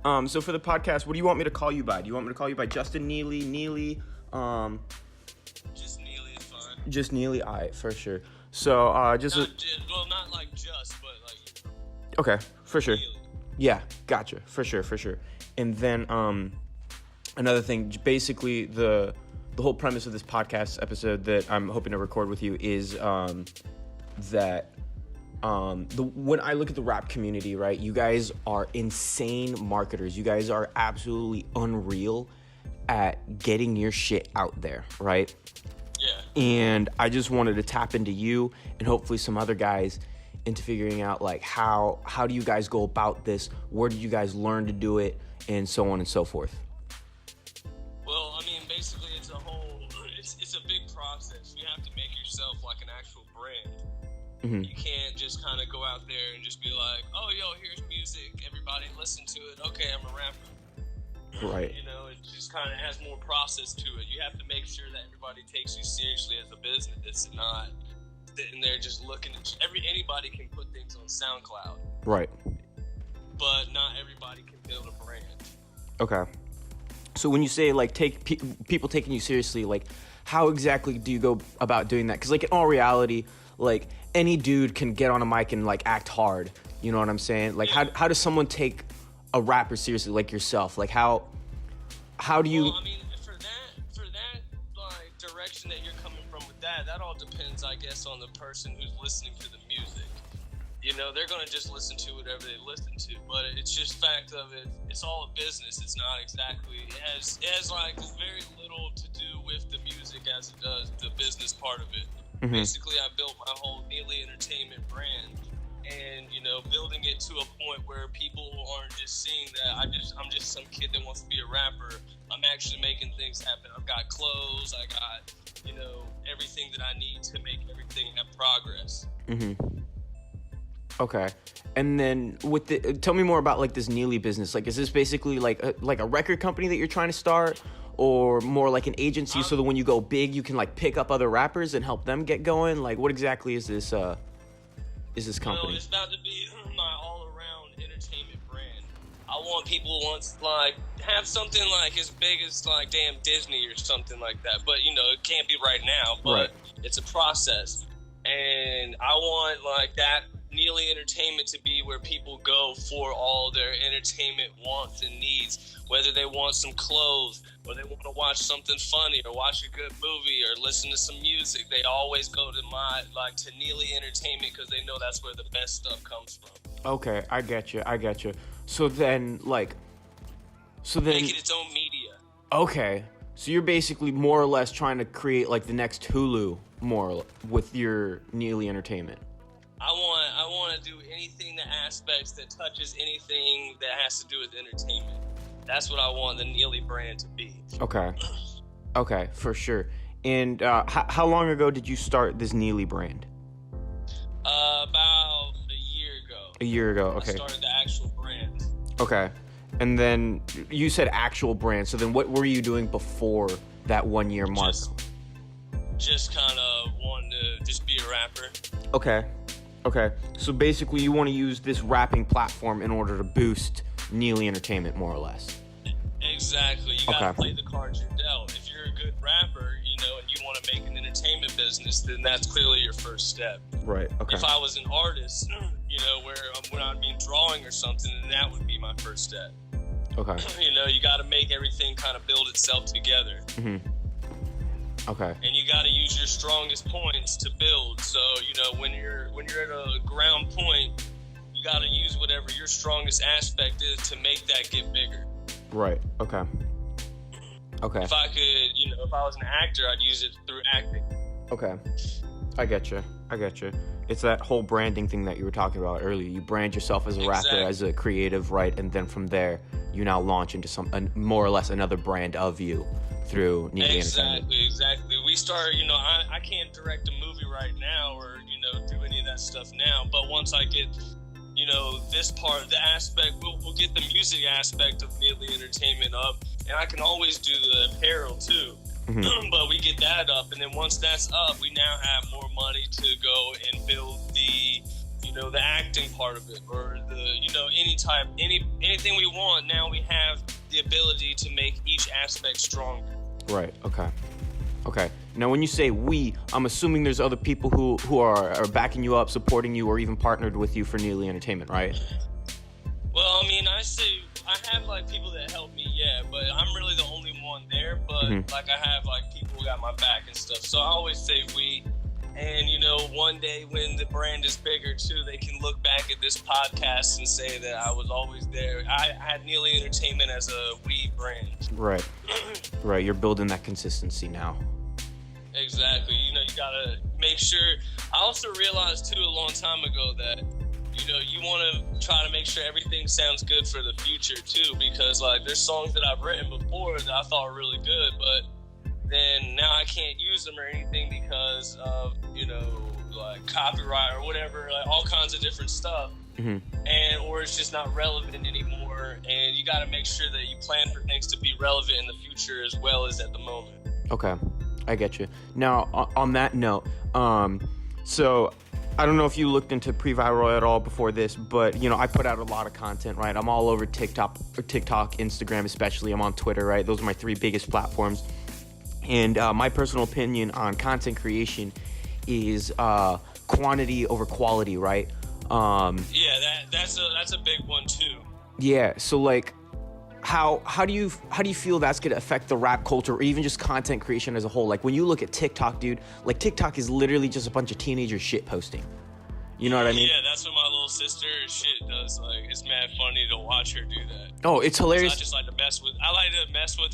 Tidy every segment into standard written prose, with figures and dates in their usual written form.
So for the podcast, what do you want me to call you by? Do you want me to call you by Justin, Nealy, Just Nealy is fine. just Nealy? All right, for sure. So, Not like just, but like. Okay, for sure. Nealy. Yeah, gotcha. For sure. And then, another thing, basically the whole premise of this podcast episode that I'm hoping to record with you is, that when I look at the rap community, right, you guys are insane marketers. You guys are absolutely unreal at getting your shit out there, right? Yeah. And I just wanted to tap into you and hopefully some other guys into figuring out like how do you guys go about this? Where did you guys learn to do it? And so on and so forth. Well, I mean, basically, it's a big process. You have to make yourself like an actual brand. Mm-hmm. You can't just kind of go out there and just be like, oh, yo, here's music. Everybody listen to it. Okay, I'm a rapper. Right. You know, it just kind of has more process to it. You have to make sure that everybody takes you seriously as a business and not sitting there just looking at anybody can put things on SoundCloud. Right. But not everybody can build a brand. Okay. So when you say like people taking you seriously, like how exactly do you go about doing that? Because like in all reality, like any dude can get on a mic and like act hard. You know what I'm saying? Like how does someone take a rapper seriously like yourself? Like how do you? Well, I mean, for that like direction that you're coming from with that all depends, I guess, on the person who's listening to the music. You know, they're gonna just listen to whatever they listen to, but it's just fact of it. It's all a business. It's not exactly. It has like very little to do with the music as it does the business part of it. Mm-hmm. Basically, I built my whole Nealy Entertainment brand, and you know, building it to a point where people aren't just seeing that I'm just some kid that wants to be a rapper. I'm actually making things happen. I've got clothes. I got, you know, everything that I need to make everything have progress. Mm-hmm. Okay. And then tell me more about like this Nealy business. Like, is this basically like a record company that you're trying to start, or more like an agency so that when you go big, you can like pick up other rappers and help them get going? Like, what exactly is this company? Well, it's about to be my all-around entertainment brand. I want people once like have something like as big as like damn Disney or something like that. But you know, it can't be right now. But Right. It's a process, and I want like that Nealy Entertainment to be where people go for all their entertainment wants and needs, whether they want some clothes or they want to watch something funny or watch a good movie or listen to some music. They always go to Nealy Entertainment because they know that's where the best stuff comes from. Okay, I get you. So then Make it its own media. Okay. So you're basically more or less trying to create like the next Hulu with your Nealy Entertainment. I want to do anything that aspects that touches anything that has to do with entertainment. That's what I want the Nealy brand to be. Okay, for sure. And how long ago did you start this Nealy brand? About a year ago. A year ago, okay. I started the actual brand. Okay. And then you said actual brand. So then what were you doing before that 1 year mark? Just kind of wanting to just be a rapper. Okay. So basically you want to use this rapping platform in order to boost Nealy Entertainment, more or less. Exactly. You gotta play the cards you're dealt. If you're a good rapper, you know, and you want to make an entertainment business, then that's clearly your first step. Right. Okay. If I was an artist, you know, when I'd be drawing or something, then that would be my first step. Okay. You know, you got to make everything kind of build itself together. Mm-hmm. Okay. And you got to use your strongest points to build. So, you know, when you're at a ground point, you got to use whatever your strongest aspect is to make that get bigger. Right. Okay. If I could, you know, if I was an actor, I'd use it through acting. Okay. I get you. It's that whole branding thing that you were talking about earlier. You brand yourself as a rapper, as a creative, right? And then from there, you now launch into more or less another brand of you through Nealy Entertainment. Exactly. We start, you know, I can't direct a movie right now or, you know, do any of that stuff now. But once I get, you know, this part, the aspect, we'll get the music aspect of Nealy Entertainment up. And I can always do the apparel too. Mm-hmm. But we get that up, and then once that's up, we now have more money to go and build the, you the acting part of it, or anything we want. Now we have the ability to make each aspect stronger. Right. Okay. Now, when you say we, I'm assuming there's other people who are backing you up, supporting you, or even partnered with you for Nealy Entertainment, right? Well, I mean, I have like people that help me, yeah, but I'm really the only one there. But like, I have like people who got my back and stuff. So I always say we. And one day when the brand is bigger too, they can look back at this podcast and say that I was always there. I had Nealy Entertainment as a we brand. Right. Right. You're building that consistency now. Exactly. You gotta make sure. I also realized too a long time ago that you want to try to make sure everything sounds good for the future too, because like there's songs that I've written before that I thought were really good, but then now I can't use them or anything because of like copyright or whatever, like all kinds of different stuff, or it's just not relevant anymore. And you got to make sure that you plan for things to be relevant in the future as well as at the moment. Okay, I get you. Now on that note, so I don't know if you looked into Pre-Viral at all before this, but I put out a lot of content, right? I'm all over TikTok, Instagram especially. I'm on Twitter, right? Those are my 3 biggest platforms. And my personal opinion on content creation is quantity over quality, right? Yeah, that's a big one too. Yeah, so like, how do you feel that's gonna affect the rap culture or even just content creation as a whole? Like when you look at TikTok, dude, like TikTok is literally just a bunch of teenagers shit posting. You know what I mean? Yeah, that's what my little sister shit does. Like, it's mad funny to watch her do that. Oh, it's hilarious. I just like to mess with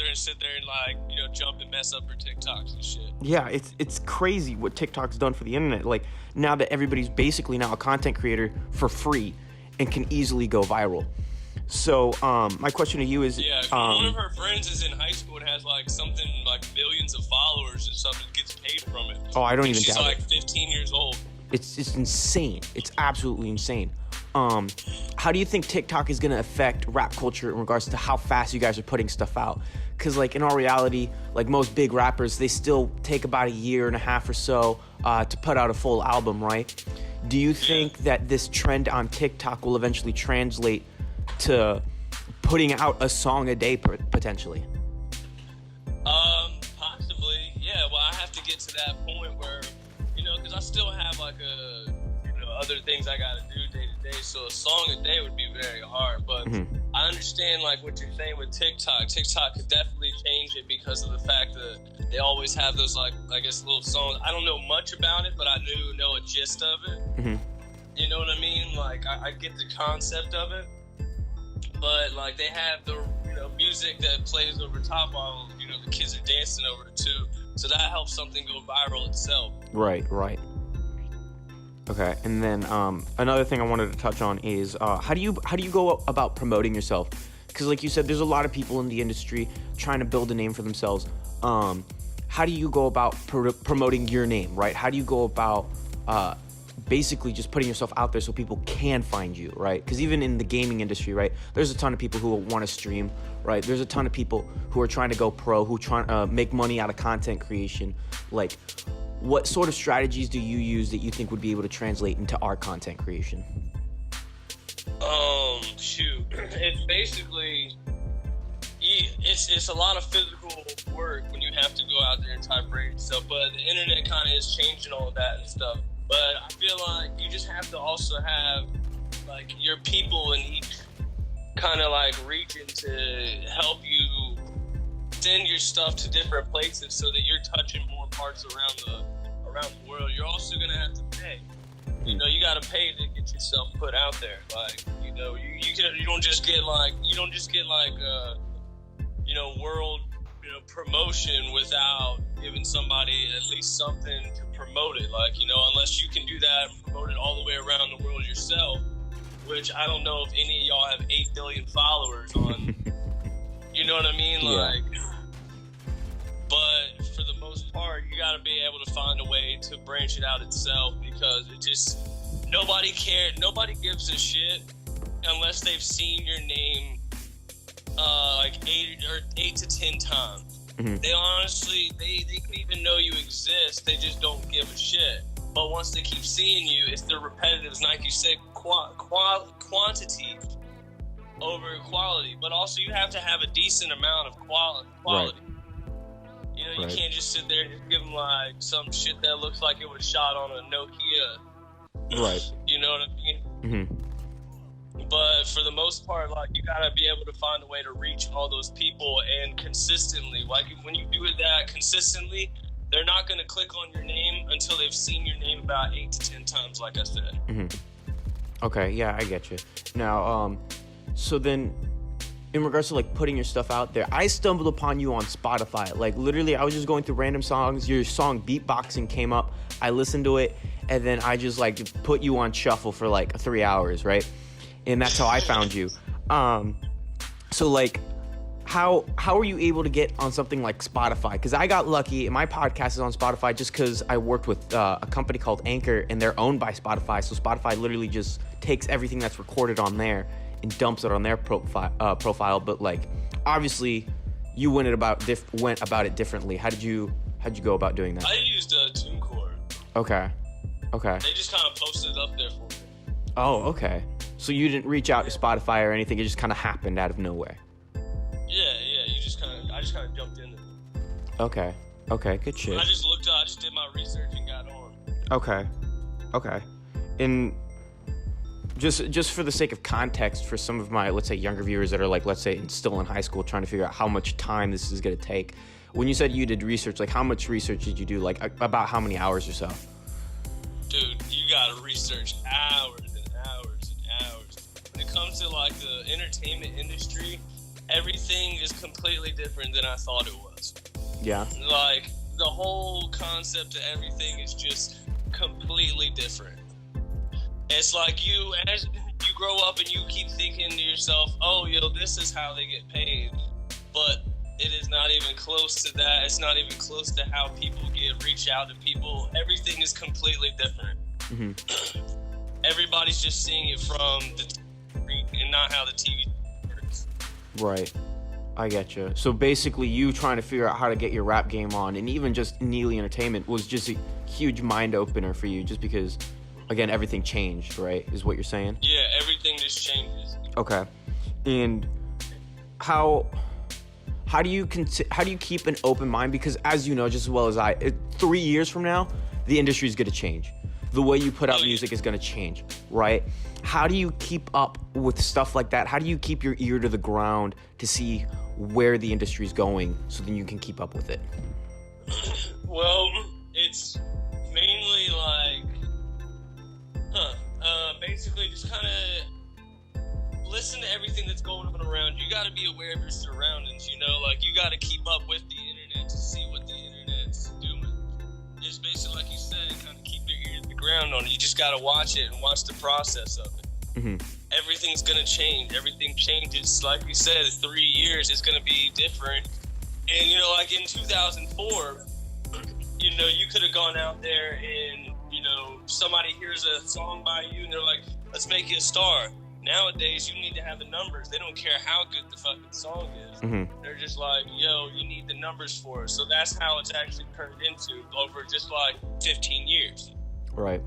her and sit there and like, jump and mess up her TikToks and shit. Yeah, it's crazy what TikTok's done for the internet. Like now that everybody's basically now a content creator for free and can easily go viral. So, my question to you is, one of her friends is in high school and has like something like millions of followers and stuff and gets paid from it. Oh, I don't even doubt it. She's like 15 years old. It's insane. It's absolutely insane. How do you think TikTok is gonna affect rap culture in regards to how fast you guys are putting stuff out? Because like in all reality, like most big rappers, they still take about a year and a half or so to put out a full album, right? Do you think that this trend on TikTok will eventually translate to putting out a song a day potentially? Possibly. Yeah. Well, I have to get to that point where, because I still have like other things I gotta do day to day. So a song a day would be very hard. But I understand like what you're saying with TikTok. TikTok could definitely change it because of the fact that they always have those like, I guess, little songs. I don't know much about it, but I do know a gist of it. You know what I mean? Like I get the concept of it. But like they have the music that plays over top while the kids are dancing over it too, so that helps something go viral itself. Right. Okay, and then another thing I wanted to touch on is how do you go about promoting yourself? Because like you said, there's a lot of people in the industry trying to build a name for themselves. How do you go about promoting your name, right? How do you go about basically just putting yourself out there so people can find you, right? Because even in the gaming industry, right, there's a ton of people who want to stream, right? There's a ton of people who are trying to go pro, who trying to make money out of content creation. Like, what sort of strategies do you use that you think would be able to translate into our content creation? Shoot, it's basically it's a lot of physical work when you have to go out there and type rate yourself. But the internet kind of is changing all of that and stuff. But I feel like you just have to also have like your people in each kind of like region to help you send your stuff to different places so that you're touching more parts around the world. You're also gonna have to pay. You gotta pay to get yourself put out there. Like, you don't just get like world promotion without giving somebody at least something to promote it. Like, unless you can do that and promote it all the way around the world yourself, which I don't know if any of y'all have 8 billion followers on. You know what I mean? Yeah. Like, but for the most part, you got to be able to find a way to branch it out itself, because it just, nobody gives a shit unless they've seen your name like 8 to 10 times. They honestly, they can even know you exist, they just don't give a shit. But once they keep seeing you, it's the repetitive, like you said, quantity over quality. But also, you have to have a decent amount of quality. Right. You know, you can't just sit there and just give them like some shit that looks like it was shot on a Nokia. Right. You know what I mean? Mm-hmm. But for the most part, like, you gotta be able to find a way to reach all those people and consistently. Like, when you do that consistently, they're not gonna click on your name until they've seen your name about 8 to 10 times, like I said. Mm-hmm. Okay, yeah, I get you. Now, so then, in regards to like putting your stuff out there, I stumbled upon you on Spotify. Like, literally, I was just going through random songs. Your song Beatboxing came up. I listened to it, and then I just like put you on shuffle for like 3 hours, right? And that's how I found you. So like, how are you able to get on something like Spotify? Because I got lucky, and my podcast is on Spotify just because I worked with a company called Anchor, and they're owned by Spotify. So Spotify literally just takes everything that's recorded on there and dumps it on their profile. But like, obviously, you went about it differently. How'd you go about doing that? I used TuneCore. Okay. They just kind of posted it up there for me. Oh, okay. So you didn't reach out to Spotify or anything. It just kind of happened out of nowhere. Yeah. I just kind of jumped in there. Okay. Good shit. I just did my research and got on. Okay. And just for the sake of context, for some of my, let's say, younger viewers that are like, let's say, still in high school, trying to figure out how much time this is going to take. When you said you did research, like, how much research did you do? Like, about how many hours or so? Dude, you gotta research hours and hours and hours. When it comes to like the entertainment industry, everything is completely different than I thought it was. Yeah. Like, the whole concept of everything is just completely different. It's like as you grow up and you keep thinking to yourself, oh, this is how they get paid. But it is not even close to that. It's not even close to how people reach out to people. Everything is completely different. Mm-hmm. Everybody's just seeing it from the TV and not how the TV works. Right. I get you. So basically, you trying to figure out how to get your rap game on, and even just Nealy Entertainment was just a huge mind opener for you, just because, again, everything changed, right? Is what you're saying? Yeah, everything just changes. Okay. And how do you keep an open mind? Because as you know just as well as I, 3 years from now, the industry is going to change. The way you put out music is going to change, right? How do you keep up with stuff like that? How do you keep your ear to the ground to see where the industry is going so then you can keep up with it? Well, it's mainly like, basically just kind of listen to everything that's going on around you. You got to be aware of your surroundings, like you got to keep up with the internet to see what the internet's doing. It's basically like you said, kind of keep your ear to the ground on it. You just got to watch it and watch the process of it. Mm-hmm. Everything's going to change. Everything changes. Like you said, 3 years is going to be different. And, like in 2004, you could have gone out there and, somebody hears a song by you and they're like, let's make you a star. Nowadays, you need to have the numbers. They don't care how good the fucking song is. Mm-hmm. They're just like, you need the numbers for it. So that's how it's actually turned into over just like 15 years. Right.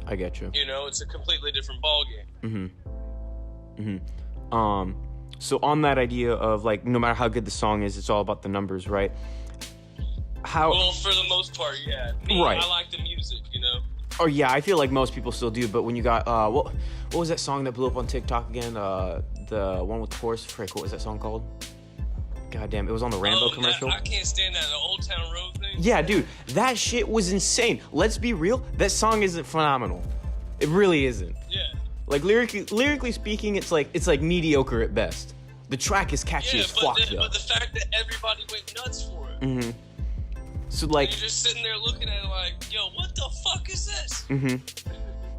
I get you. It's a completely different ballgame. Mm-hmm. Mm-hmm. So on that idea of like, no matter how good the song is, it's all about the numbers, right? Well, for the most part, yeah. Right. I like the music, Oh yeah, I feel like most people still do. But when you got what was that song that blew up on TikTok again? The one with the horse. Frick, what was that song called? God damn, it was on the Rambo commercial. I can't stand that. The Old Town Road thing. Yeah, dude, that shit was insane. Let's be real. That song isn't phenomenal. It really isn't. Yeah. Like lyrically speaking, it's like mediocre at best. The track is catchy as fuck, though. But the fact that everybody went nuts for it. Mm-hmm. So like, and you're just sitting there looking at it like, yo, what the fuck is this? Mm-hmm.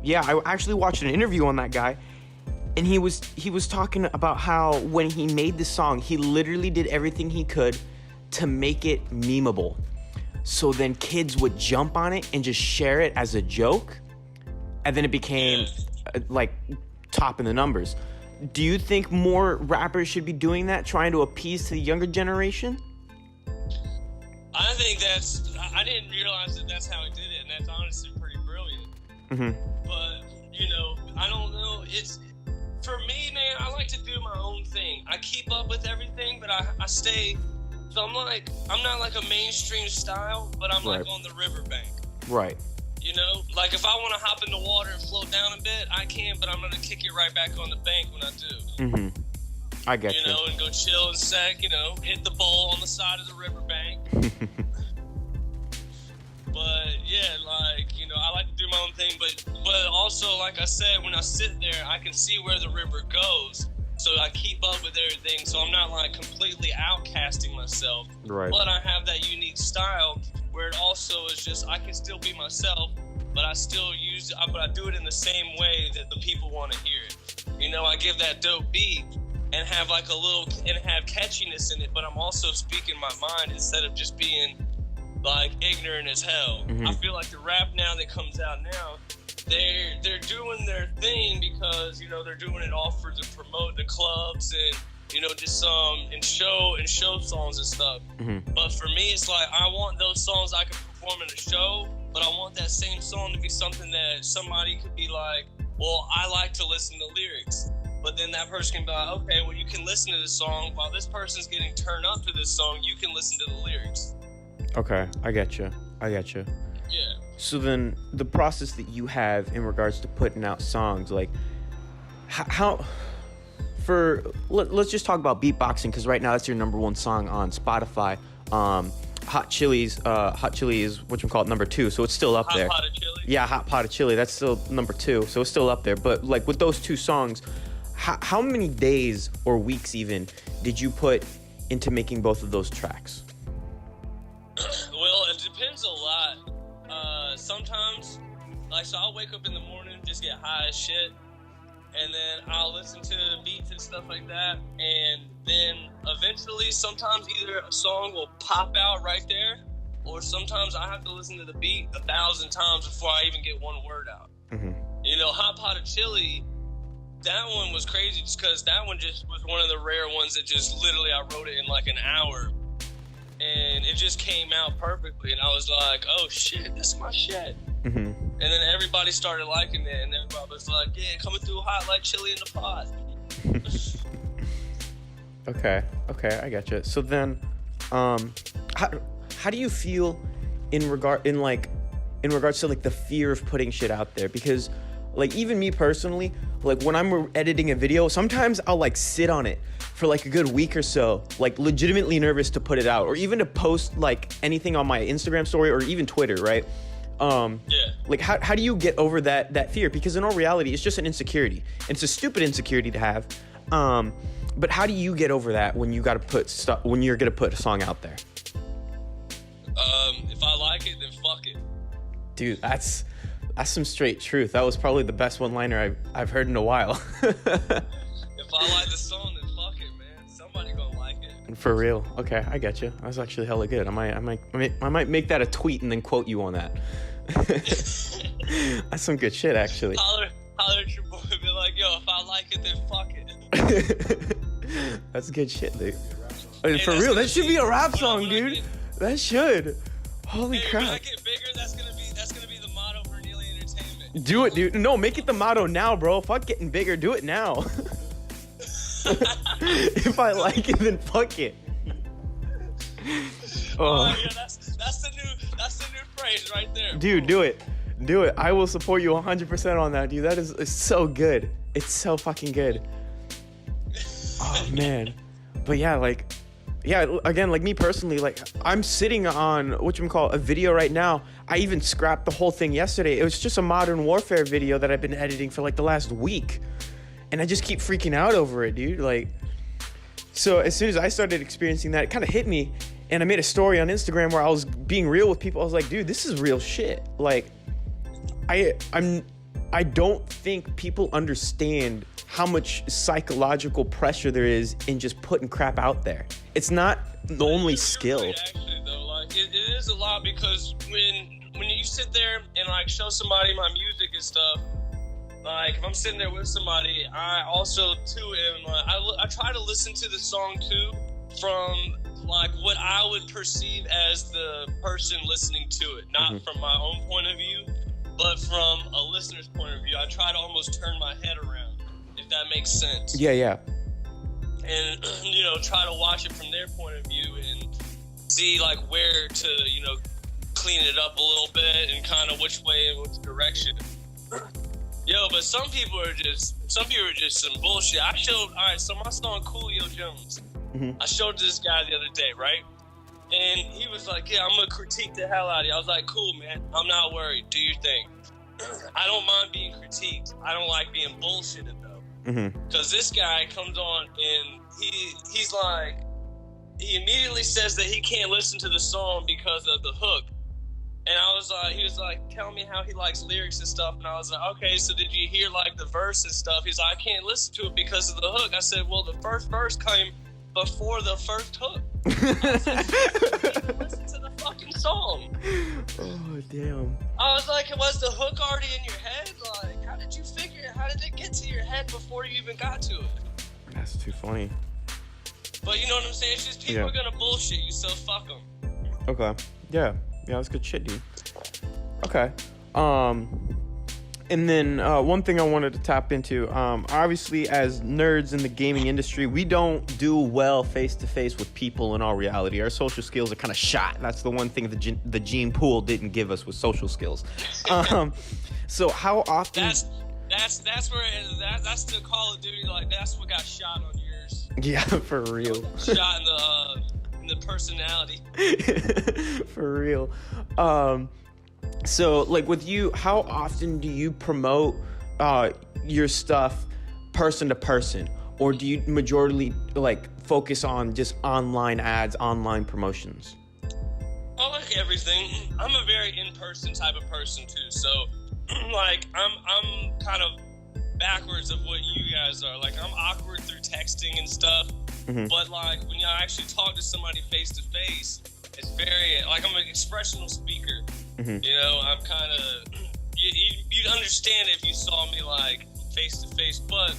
Yeah, I actually watched an interview on that guy, and he was talking about how when he made the song, he literally did everything he could to make it memeable. So then kids would jump on it and just share it as a joke, and then it became like top in the numbers. Do you think more rappers should be doing that, trying to appease to the younger generation? I I think I didn't realize that's how he did it, and that's honestly pretty brilliant. Mm-hmm. But, you know, I don't know. For me, man, I like to do my own thing. I keep up with everything, but I stay. So I'm not like a mainstream style, but I'm like on the riverbank. Right. You know, like if I want to hop in the water and float down a bit, I can, but I'm gonna kick it right back on the bank when I do. Mm-hmm. I get you. You know, and go chill and sec. You know, hit the bowl on the side of the riverbank. But yeah, like, you know, I like to do my own thing, but also, like I said, when I sit there, I can see where the river goes, so I keep up with everything. So I'm not like completely outcasting myself. Right. But I have that unique style where it also is just I can still be myself, but I do it in the same way that the people want to hear it. You know, I give that dope beat and have like have catchiness in it, but I'm also speaking my mind instead of just being like ignorant as hell. Mm-hmm. I feel like the rap now that comes out now, they're doing their thing because, you know, they're doing it all for to promote the clubs and, you know, just in show songs and stuff. Mm-hmm. But for me, it's like I want those songs I can perform in a show, but I want that same song to be something that somebody could be like, well, I like to listen to lyrics. But then that person can be like, okay, well, you can listen to this song while this person's getting turned up to this song. You can listen to the lyrics. Okay, I get you. Yeah. So then the process that you have in regards to putting out songs, like let's just talk about beatboxing, because right now that's your number one song on Spotify. Hot Chili is whatchamacallit number 2, so it's still up there. Hot Pot of Chili? Yeah, Hot Pot of Chili, that's still number 2, so it's still up there. But like with those two songs, how many days or weeks even did you put into making both of those tracks? Well, it depends a lot. Sometimes, like, so I'll wake up in the morning, just get high as shit, and then I'll listen to beats and stuff like that, and then eventually, sometimes either a song will pop out right there, or sometimes I have to listen to the beat 1,000 times before I even get one word out. Mm-hmm. You know, Hot Pot of Chili, that one was crazy just because that one just was one of the rare ones that just literally I wrote it in like an hour. And it just came out perfectly, and I was like, "Oh shit, this is my shit." Mm-hmm. And then everybody started liking it, and everybody was like, "Yeah, coming through hot like chili in the pot." Okay, I got you. So then, how do you feel in regards to like the fear of putting shit out there? Because like even me personally, like when I'm editing a video, sometimes I'll like sit on it for like a good week or so, like legitimately nervous to put it out, or even to post like anything on my Instagram story or even Twitter, right? Yeah. Like how do you get over that fear? Because in all reality, it's just an insecurity. And it's a stupid insecurity to have. But how do you get over that when you're gonna put a song out there? If I like it, then fuck it. Dude, that's some straight truth. That was probably the best one-liner I've heard in a while. If I like the song, then fuck it, man. Somebody gonna like it. For real. Okay, I get you. That was actually hella good. I might make that a tweet and then quote you on that. That's some good shit, actually. Holler at your boy and be like, yo, if I like it, then fuck it. That's good shit, dude. Hey, for real, that should be a rap song, dude. That should. Holy crap. When I get bigger, that's gonna be the motto for Nealy Entertainment. Do it, dude. No, make it the motto now, bro. Fuck getting bigger. Do it now. If I like it, then fuck it. Oh, yeah, that's the new phrase right there. Dude, do it. I will support you 100% on that, dude. It's so good. It's so fucking good. Oh man. But yeah, again, like me personally, like I'm sitting on a video right now. I even scrapped the whole thing yesterday. It was just a Modern Warfare video that I've been editing for like the last week. And I just keep freaking out over it, dude. Like, so as soon as I started experiencing that, it kind of hit me. And I made a story on Instagram where I was being real with people. I was like, dude, this is real shit. Like, I don't think people understand how much psychological pressure there is in just putting crap out there. It's not the only skill. Actually, though, like it is a lot, because when you sit there and like show somebody my music and stuff, like if I'm sitting there with somebody, I also too am like I try to listen to the song too from like what I would perceive as the person listening to it, not from my own point of view, but from a listener's point of view. I try to almost turn my head around, if that makes sense. Yeah. And, you know, try to watch it from their point of view and see, like, where to, you know, clean it up a little bit and kind of which way and which direction. Yo, but some people are just some bullshit. So my song Coolio Jones, I showed this guy the other day, right? And he was like, yeah, I'm going to critique the hell out of you. I was like, cool, man. I'm not worried. Do your thing. I don't mind being critiqued. I don't like being bullshitted, though. Because this guy comes on and he's like, he immediately says that he can't listen to the song because of the hook. And he was like, telling me how he likes lyrics and stuff. And I was like, okay, so did you hear like the verse and stuff? He's like, I can't listen to it because of the hook. I said, well, the first verse came before the first hook. I said, listen to the fucking song. Oh, damn. I was like, was the hook already in your head? Like, how did you figure it? How did it get to your head before you even got to it? That's too funny. But you know what I'm saying? It's just people are gonna bullshit you, so fuck them. Okay. Yeah, that's good shit, dude. Okay. And then one thing I wanted to tap into, obviously as nerds in the gaming industry, we don't do well face-to-face with people in all reality. Our social skills are kind of shot. That's the one thing the gene pool didn't give us was social skills. So how often... That's where that's the Call of Duty, like, that's what got shot on yours. Yeah, for real. Shot in the personality. For real. So, like, with you, how often do you promote your stuff person to person? Or do you majorly, like, focus on just online ads, online promotions? I like everything. I'm a very in-person type of person, too. So, like, I'm kind of backwards of what you guys are. Like, I'm awkward through texting and stuff. But, like, when you actually talk to somebody face-to-face, it's very, like, I'm an expressional speaker. You know, I'm kind of, you'd understand if you saw me, like, face-to-face. But,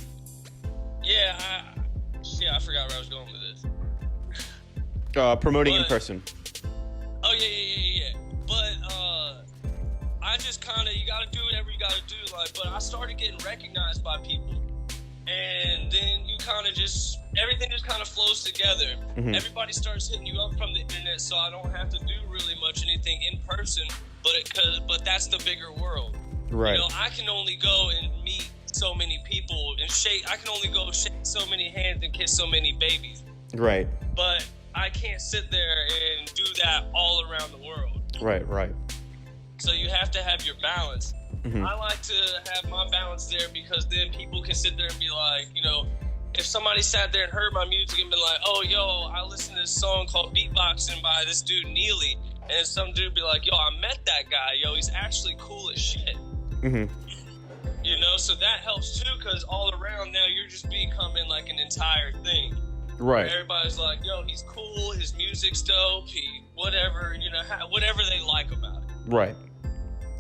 yeah, I forgot where I was going with this. Promoting in person. Oh, yeah. But, I just kind of, you got to do whatever you got to do. Like, but I started getting recognized by people. And then you kind of just, everything just kind of flows together. Everybody starts hitting you up from the internet, so I don't have to do really much anything in person. But that's the bigger world. Right. You know, I can only go and meet so many people and I can only go shake so many hands and kiss so many babies. Right. But I can't sit there and do that all around the world. Right. So you have to have your balance. I like to have my balance there because then people can sit there and be like, you know, if somebody sat there and heard my music and been like, oh, yo, I listened to this song called Beatboxing by this dude Nealy, and some dude be like, yo, I met that guy, yo, he's actually cool as shit. You know, so that helps too, because all around now you're just becoming like an entire thing. Right. Everybody's like, yo, he's cool, his music's dope, whatever, you know, whatever they like about it. Right.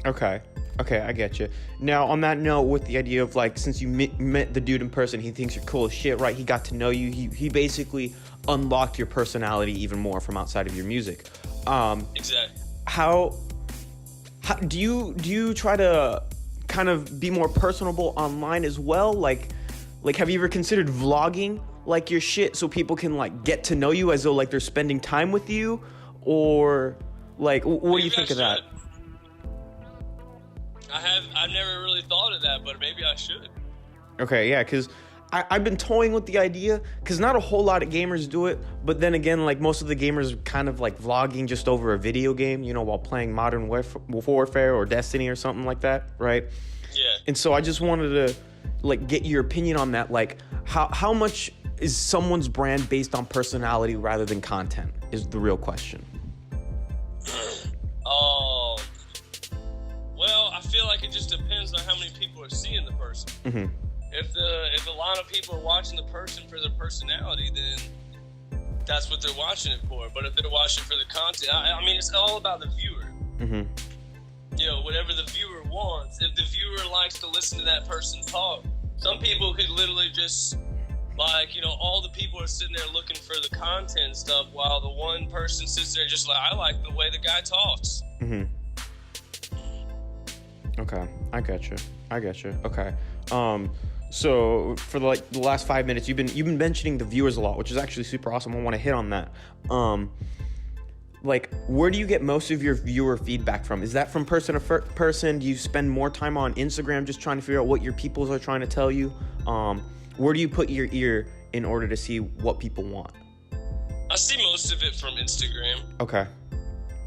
Okay, I get you. Now, on that note, with the idea of, like, since you met the dude in person, he thinks you're cool as shit, right? He got to know you. He basically unlocked your personality even more from outside of your music. Exactly. How do you try to kind of be more personable online as well? Like, have you ever considered vlogging, like, your shit so people can, like, get to know you as though, like, they're spending time with you? Or, like, what do you think of that? I've never really thought of that, but maybe I should. Okay, yeah, because I've been toying with the idea, because not a whole lot of gamers do it, but then again, like, most of the gamers are kind of like vlogging just over a video game, you know, while playing Modern Warfare or Destiny or something like that, right? Yeah. And so I just wanted to, like, get your opinion on that. Like, how much is someone's brand based on personality rather than content is the real question. Well, I feel like it just depends on how many people are seeing the person. If a lot of people are watching the person for their personality, then that's what they're watching it for. But if they're watching for the content, I mean, it's all about the viewer. You know, whatever the viewer wants. If the viewer likes to listen to that person talk, some people could literally just Like, you know, all the people are sitting there looking for the content and stuff, while the one person sits there just like, I like the way the guy talks. Mm-hmm. Okay, I got you. Okay. So for the last 5 minutes, you've been mentioning the viewers a lot, which is actually super awesome. I want to hit on that. Like, where do you get most of your viewer feedback from? Is that from person to person? Do you spend more time on Instagram just trying to figure out what your peoples are trying to tell you? Where do you put your ear in order to see what people want? I see most of it from Instagram. Okay.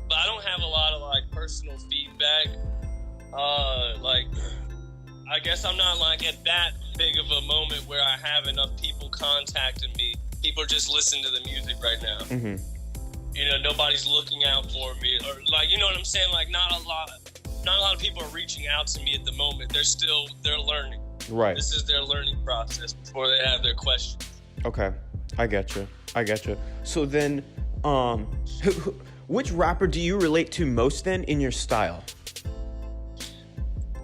But I don't have a lot of, like, personal feedback. Like, I guess I'm not, like, at that big of a moment where I have enough people contacting me. People are just listening to the music right now. Mm-hmm. You know, nobody's looking out for me, or, like, you know what I'm saying? Like, not a lot of people are reaching out to me at the moment. They're learning. Right. This is their learning process before they have their questions. Okay, I get you. So then, which rapper do you relate to most then in your style?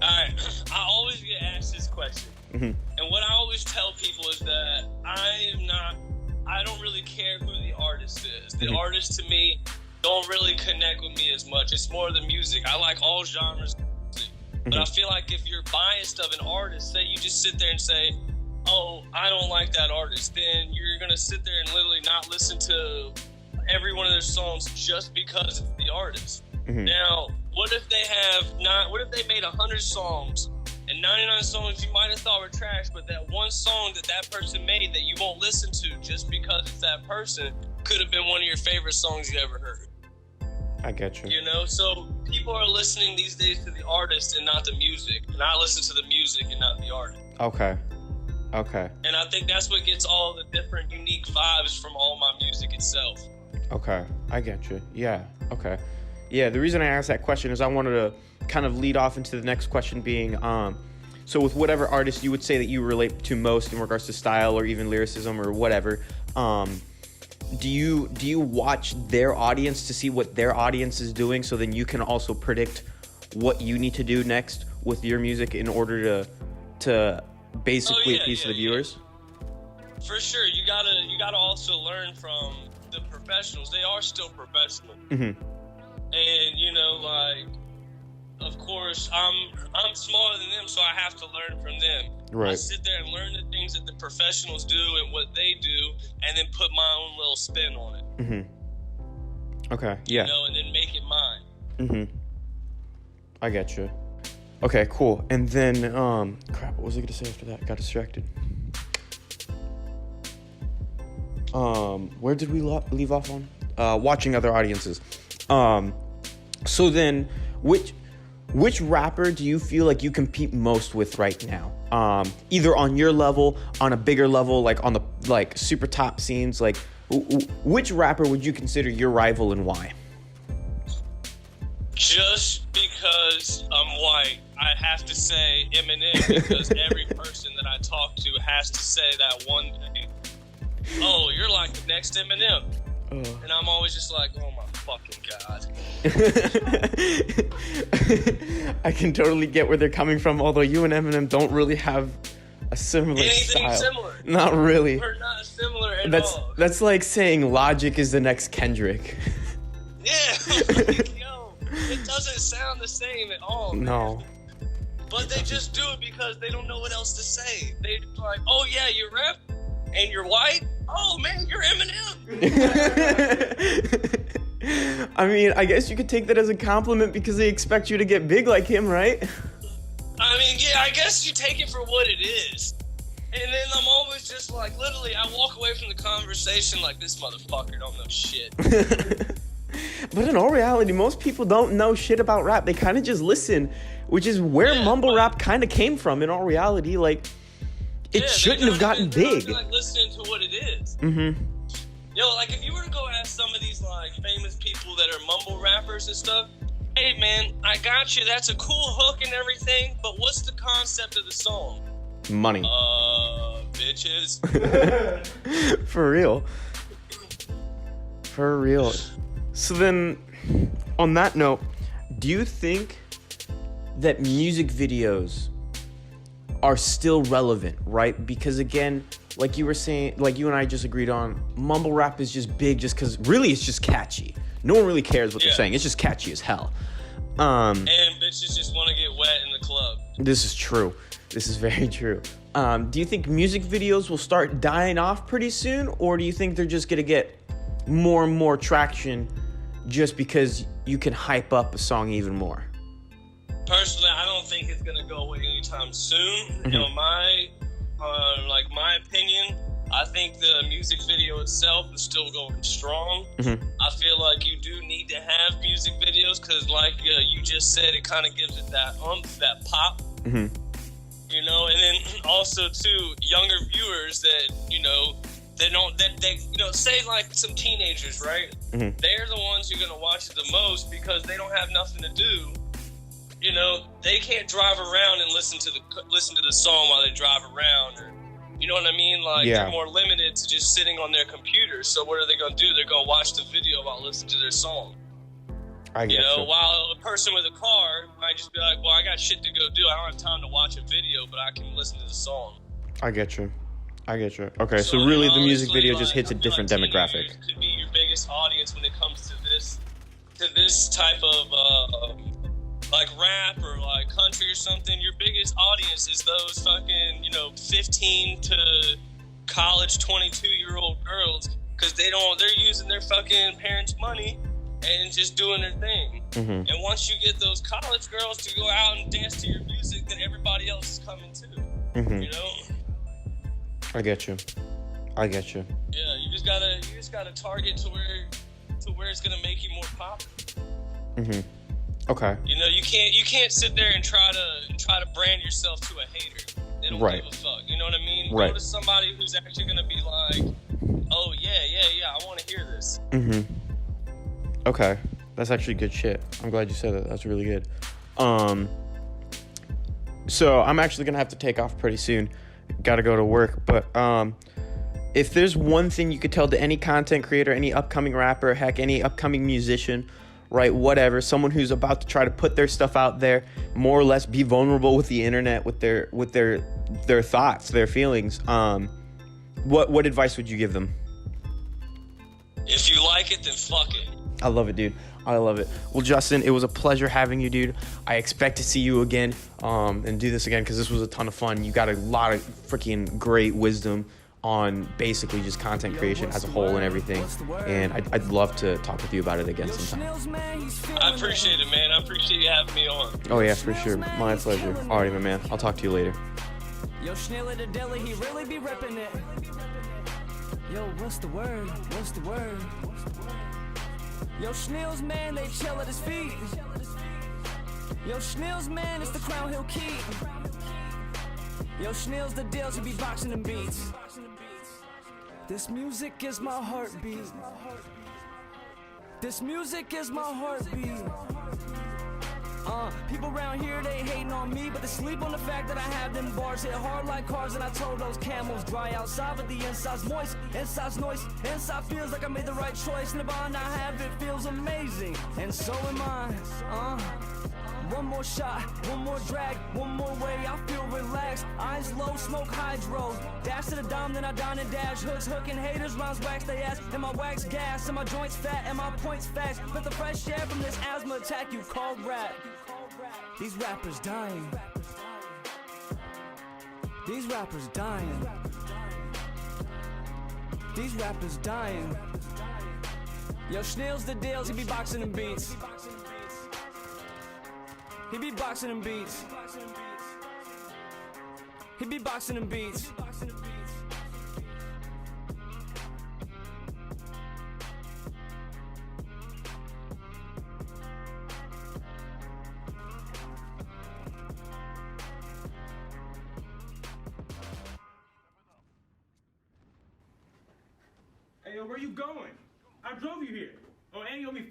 Alright, I always get asked this question. Mm-hmm. And what I always tell people is that I don't really care who the artist is. The artist, to me, don't really connect with me as much. It's more the music. I like all genres of music. But I feel like if you're biased of an artist, say you just sit there and say, oh, I don't like that artist, then you're going to sit there and literally not listen to every one of their songs just because it's the artist. Mm-hmm. Now, what if they made 100 songs and 99 songs you might have thought were trash, but that one song that person made that you won't listen to just because it's that person could have been one of your favorite songs you ever heard? I get you. You know, so people are listening these days to the artist and not the music. And I listen to the music and not the artist. Okay. And I think that's what gets all the different unique vibes from all my music itself. Okay, I get you. Yeah, okay. Yeah, the reason I asked that question is I wanted to kind of lead off into the next question being, so with whatever artist you would say that you relate to most in regards to style or even lyricism or whatever, do you watch their audience to see what their audience is doing so then you can also predict what you need to do next with your music in order to basically appease to the viewers? Yeah. For sure, you gotta also learn from the professionals. They are still professional. Mm-hmm. And, you know, like, of course, I'm smaller than them, so I have to learn from them. Right. I sit there and learn the things that the professionals do and what they do, and then put my own little spin on it. Mm-hmm. Okay, yeah. You know, and then make it mine. Mm-hmm. I get you. Okay, cool. And then, crap, what was I going to say after that? Got distracted. Where did we leave off on? Watching other audiences. So then, which rapper do you feel like you compete most with right now? Either on your level, on a bigger level, like on the like super top scenes, like which rapper would you consider your rival and why? Just because I'm white, I have to say Eminem, because every person that I talk to has to say that one thing. Oh, you're like the next Eminem. And I'm always just like, oh my fucking God. I can totally get where they're coming from, although you and Eminem don't really have a similar Anything style. similar. Not really. We're not similar at all. That's like saying Logic is the next Kendrick. Yeah, like, yo, it doesn't sound the same at all. No. Man. But they just do it because they don't know what else to say. They're like, oh yeah, you rap and you're white? Oh man, you're Eminem. I mean, I guess you could take that as a compliment because they expect you to get big like him, right? I mean, yeah, I guess you take it for what it is. And then I'm always just like, literally, I walk away from the conversation like, this motherfucker don't know shit. But in all reality, most people don't know shit about rap. They kind of just listen, which is where mumble rap kind of came from. In all reality, like, it shouldn't have gotten big. Like listening to what it is. Mm-hmm. Yo, like if you were to go ask some of these like famous people that are mumble rappers and stuff, hey man, I got you. That's a cool hook and everything, but what's the concept of the song? Money. Bitches. For real. For real. So then, on that note, do you think that music videos are still relevant, right? Because again, like you were saying, like you and I just agreed on, mumble rap is just big just because really it's just catchy. No one really cares what they're saying. It's just catchy as hell. And bitches just want to get wet in the club. This is true. This is very true. Do you think music videos will start dying off pretty soon? Or do you think they're just going to get more and more traction just because you can hype up a song even more? Personally, I don't think it's going to go away anytime soon. Mm-hmm. You know, my opinion, I think the music video itself is still going strong. Mm-hmm. I feel like you do need to have music videos because, like you just said, it kind of gives it that that pop. Mm-hmm. You know, and then also too, younger viewers that they say like some teenagers, right? Mm-hmm. They're the ones who are gonna watch it the most because they don't have nothing to do. You know, they can't drive around and listen to the song while they drive around, or you know what I mean? Like they're more limited to just sitting on their computer. So what are they gonna do? They're gonna watch the video while listening to their song. You know, while a person with a car might just be like, well, I got shit to go do. I don't have time to watch a video, but I can listen to the song. I get you. Okay, so really the music video just hits a different demographic. Could be your biggest audience when it comes to this type of like rap or like country or something. Your biggest audience is those fucking 15 to college 22-year-old girls because they're using their fucking parents' money and just doing their thing. Mm-hmm. And once you get those college girls to go out and dance to your music, then everybody else is coming too. Mm-hmm. You know? I get you. Yeah, you just gotta target to where it's gonna make you more popular. Mm-hmm. Okay. You know, you can't sit there and try to brand yourself to a hater. They don't give a fuck. You know what I mean? Right. Go to somebody who's actually gonna be like, oh yeah, I want to hear this. Mm-hmm. Okay, that's actually good shit. I'm glad you said that. That's really good. So I'm actually gonna have to take off pretty soon. Gotta go to work. But if there's one thing you could tell to any content creator, any upcoming rapper, heck, any upcoming musician, right, whatever, someone who's about to try to put their stuff out there, more or less be vulnerable with the internet, with their thoughts, their feelings, what advice would you give them? If you like it, then fuck it. I love it, dude. I love it. Well, Justin, it was a pleasure having you, dude. I expect to see you again and do this again because this was a ton of fun. You got a lot of freaking great wisdom on basically just content creation as a whole and everything. And I'd love to talk with you about it again sometime. I appreciate it, man. I appreciate you having me on. Oh, yeah, for sure. My pleasure. Alrighty, my man. I'll talk to you later. Yo, Nealy the deli, he really be reppin' it. Yo, what's the word? Yo, Schnills, man, they chill at his feet. Yo, Schnills, man, it's the crown he'll keep. Yo, Schnills, the deals, he be boxing them beats. This music is my heartbeat. This music is my heartbeat. People around here, they hating on me, but they sleep on the fact that I have them bars hit hard like cars. And I told those camels dry outside, but the inside's moist, inside's noise, inside feels like I made the right choice. And the bond I have, it feels amazing, and so am I. One more shot, one more drag, one more way, I feel relaxed. Eyes low, smoke hydro. Dash to the dime, then I dine and dash. Hooks hooking haters, rounds wax they ass. And my wax gas, and my joints fat, and my points fast. But the fresh air from this asthma attack you call rap. These rappers dying. These rappers dying. These rappers dying. Yo, Schnills the deals, he be boxing them beats. He be boxing them beats. He be boxing them beats. Hey, yo, where you going? I drove you here. Oh, and you owe me $5.